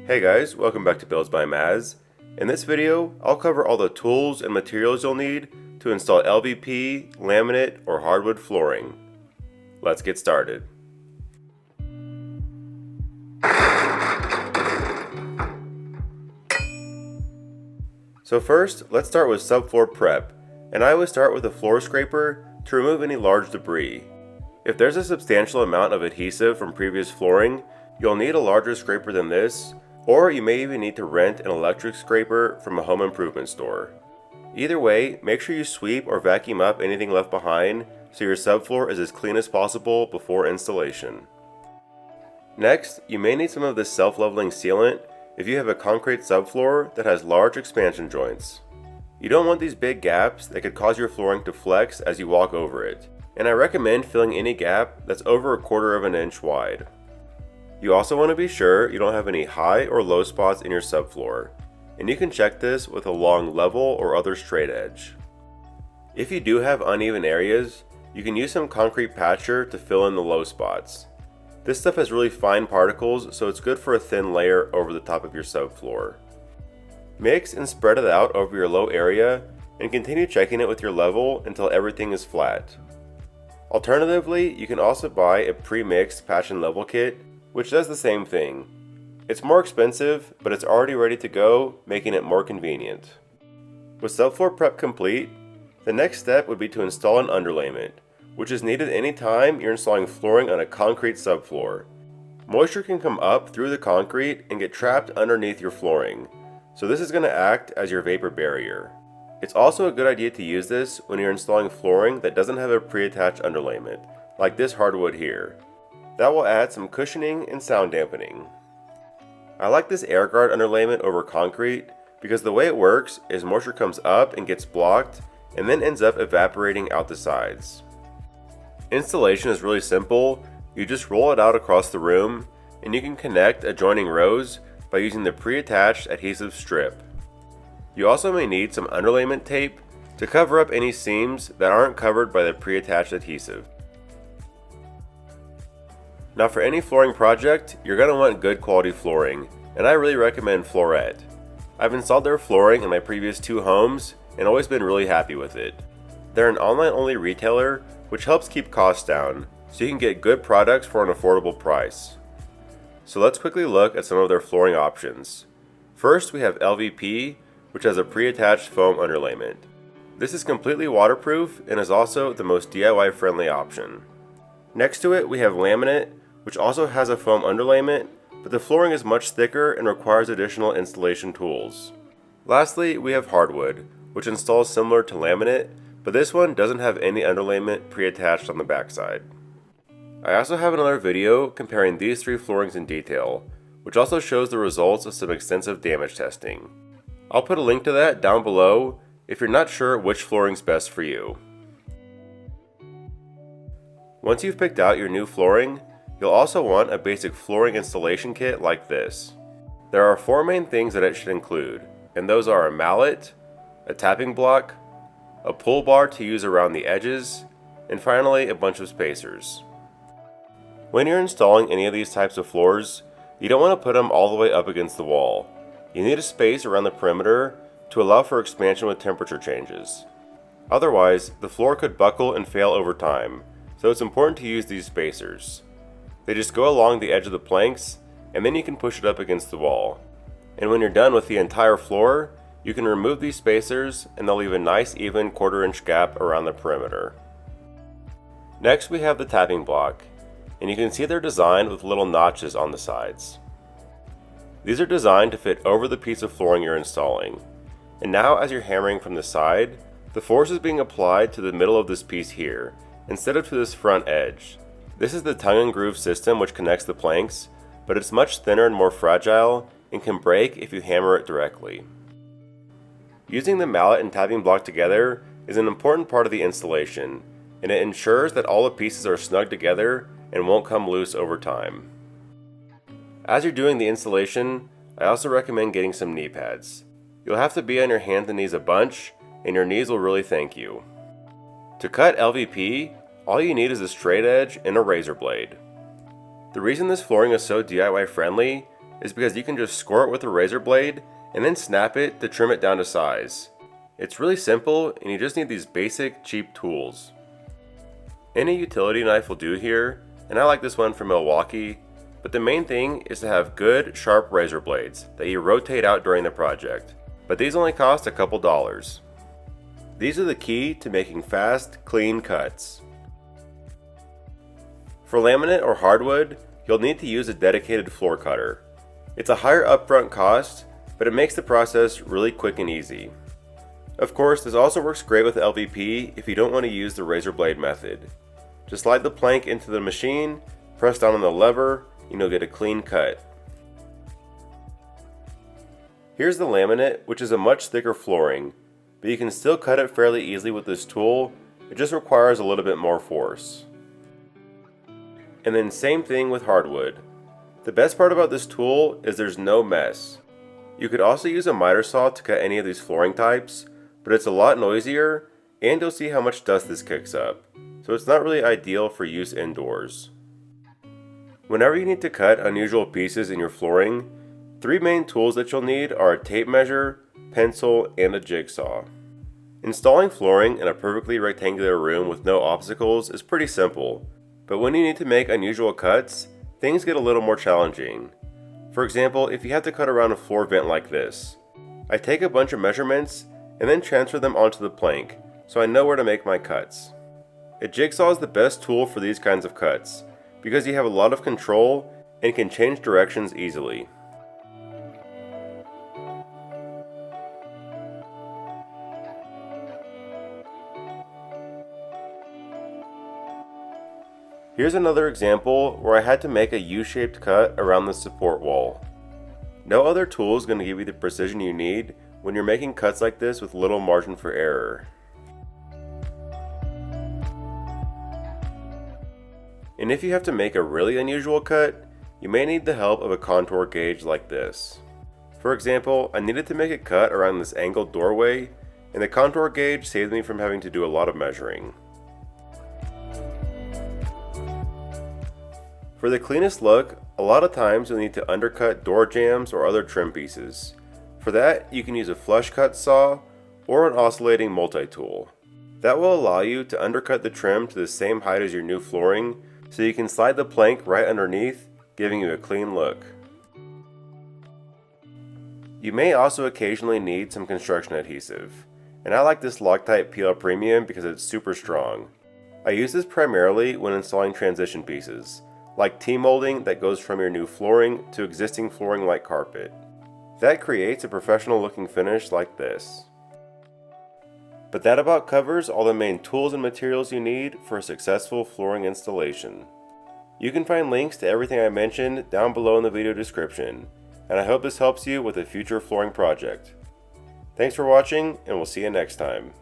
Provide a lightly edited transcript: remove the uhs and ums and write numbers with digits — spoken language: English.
Hey guys, welcome back to Builds by Maz. In this video, I'll cover all the tools and materials you'll need to install LVP, laminate, or hardwood flooring. Let's get started. So first, let's start with subfloor prep, and I always start with a floor scraper to remove any large debris. If there's a substantial amount of adhesive from previous flooring, you'll need a larger scraper than this, or you may even need to rent an electric scraper from a home improvement store. Either way, make sure you sweep or vacuum up anything left behind so your subfloor is as clean as possible before installation. Next, you may need some of this self-leveling sealant if you have a concrete subfloor that has large expansion joints. You don't want these big gaps that could cause your flooring to flex as you walk over it, and I recommend filling any gap that's over 1/4 of an inch wide. You also want to be sure you don't have any high or low spots in your subfloor, and you can check this with a long level or other straight edge. If you do have uneven areas, you can use some concrete patcher to fill in the low spots. This stuff has really fine particles, so it's good for a thin layer over the top of your subfloor. Mix and spread it out over your low area and continue checking it with your level until everything is flat. Alternatively, you can also buy a pre-mixed patch and level kit which does the same thing. It's more expensive, but it's already ready to go, making it more convenient. With subfloor prep complete, the next step would be to install an underlayment, which is needed anytime you're installing flooring on a concrete subfloor. Moisture can come up through the concrete and get trapped underneath your flooring, so this is going to act as your vapor barrier. It's also a good idea to use this when you're installing flooring that doesn't have a pre-attached underlayment, like this hardwood here. That will add some cushioning and sound dampening. I like this air guard underlayment over concrete because the way it works is moisture comes up and gets blocked and then ends up evaporating out the sides. Installation is really simple. You just roll it out across the room and you can connect adjoining rows by using the pre-attached adhesive strip. You also may need some underlayment tape to cover up any seams that aren't covered by the pre-attached adhesive. Now for any flooring project, you're going to want good quality flooring, and I really recommend Flooret. I've installed their flooring in my previous 2 homes and always been really happy with it. They're an online only retailer, which helps keep costs down, so you can get good products for an affordable price. So let's quickly look at some of their flooring options. First, we have LVP, which has a pre-attached foam underlayment. This is completely waterproof and is also the most DIY friendly option. Next to it, we have Laminate, which also has a foam underlayment, but the flooring is much thicker and requires additional installation tools. Lastly, we have Hardwood, which installs similar to Laminate, but this one doesn't have any underlayment pre-attached on the backside. I also have another video comparing these 3 floorings in detail, which also shows the results of some extensive damage testing. I'll put a link to that down below if you're not sure which flooring's best for you. Once you've picked out your new flooring, you'll also want a basic flooring installation kit like this. There are 4 main things that it should include, and those are a mallet, a tapping block, a pull bar to use around the edges, and finally a bunch of spacers. When you're installing any of these types of floors, you don't want to put them all the way up against the wall. You need a space around the perimeter to allow for expansion with temperature changes. Otherwise, the floor could buckle and fail over time, so it's important to use these spacers. They just go along the edge of the planks, and then you can push it up against the wall. And when you're done with the entire floor, you can remove these spacers and they'll leave a nice even 1/4 inch gap around the perimeter. Next we have the tapping block, and you can see they're designed with little notches on the sides. These are designed to fit over the piece of flooring you're installing. And now as you're hammering from the side, the force is being applied to the middle of this piece here, instead of to this front edge. This is the tongue and groove system which connects the planks, but it's much thinner and more fragile and can break if you hammer it directly. Using the mallet and tapping block together is an important part of the installation, and it ensures that all the pieces are snug together and won't come loose over time. As you're doing the installation, I also recommend getting some knee pads. You'll have to be on your hands and knees a bunch, and your knees will really thank you. To cut LVP, all you need is a straight edge and a razor blade. The reason this flooring is so DIY friendly is because you can just score it with a razor blade and then snap it to trim it down to size. It's really simple and you just need these basic cheap tools. Any utility knife will do here, and I like this one from Milwaukee, but the main thing is to have good, sharp razor blades that you rotate out during the project, but these only cost a couple dollars. These are the key to making fast, clean cuts. For laminate or hardwood, you'll need to use a dedicated floor cutter. It's a higher upfront cost, but it makes the process really quick and easy. Of course, this also works great with LVP if you don't want to use the razor blade method. Just slide the plank into the machine, press down on the lever, and you'll get a clean cut. Here's the laminate, which is a much thicker flooring, but you can still cut it fairly easily with this tool. It just requires a little bit more force. And then same thing with hardwood. The best part about this tool is there's no mess. You could also use a miter saw to cut any of these flooring types, but it's a lot noisier, and you'll see how much dust this kicks up, so it's not really ideal for use indoors. Whenever you need to cut unusual pieces in your flooring, three main tools that you'll need are a tape measure, pencil, and a jigsaw. Installing flooring in a perfectly rectangular room with no obstacles is pretty simple, but when you need to make unusual cuts, things get a little more challenging. For example, if you have to cut around a floor vent like this, I take a bunch of measurements and then transfer them onto the plank, so I know where to make my cuts. A jigsaw is the best tool for these kinds of cuts, because you have a lot of control and can change directions easily. Here's another example where I had to make a U-shaped cut around the support wall. No other tool is going to give you the precision you need when you're making cuts like this with little margin for error. And if you have to make a really unusual cut, you may need the help of a contour gauge like this. For example, I needed to make a cut around this angled doorway, and the contour gauge saved me from having to do a lot of measuring. For the cleanest look, a lot of times you'll need to undercut door jambs or other trim pieces. For that, you can use a flush cut saw or an oscillating multi-tool. That will allow you to undercut the trim to the same height as your new flooring, so you can slide the plank right underneath, giving you a clean look. You may also occasionally need some construction adhesive, and I like this Loctite PL Premium because it's super strong. I use this primarily when installing transition pieces, like T-molding that goes from your new flooring to existing flooring like carpet. That creates a professional looking finish like this. But that about covers all the main tools and materials you need for a successful flooring installation. You can find links to everything I mentioned down below in the video description, and I hope this helps you with a future flooring project. Thanks for watching, and we'll see you next time.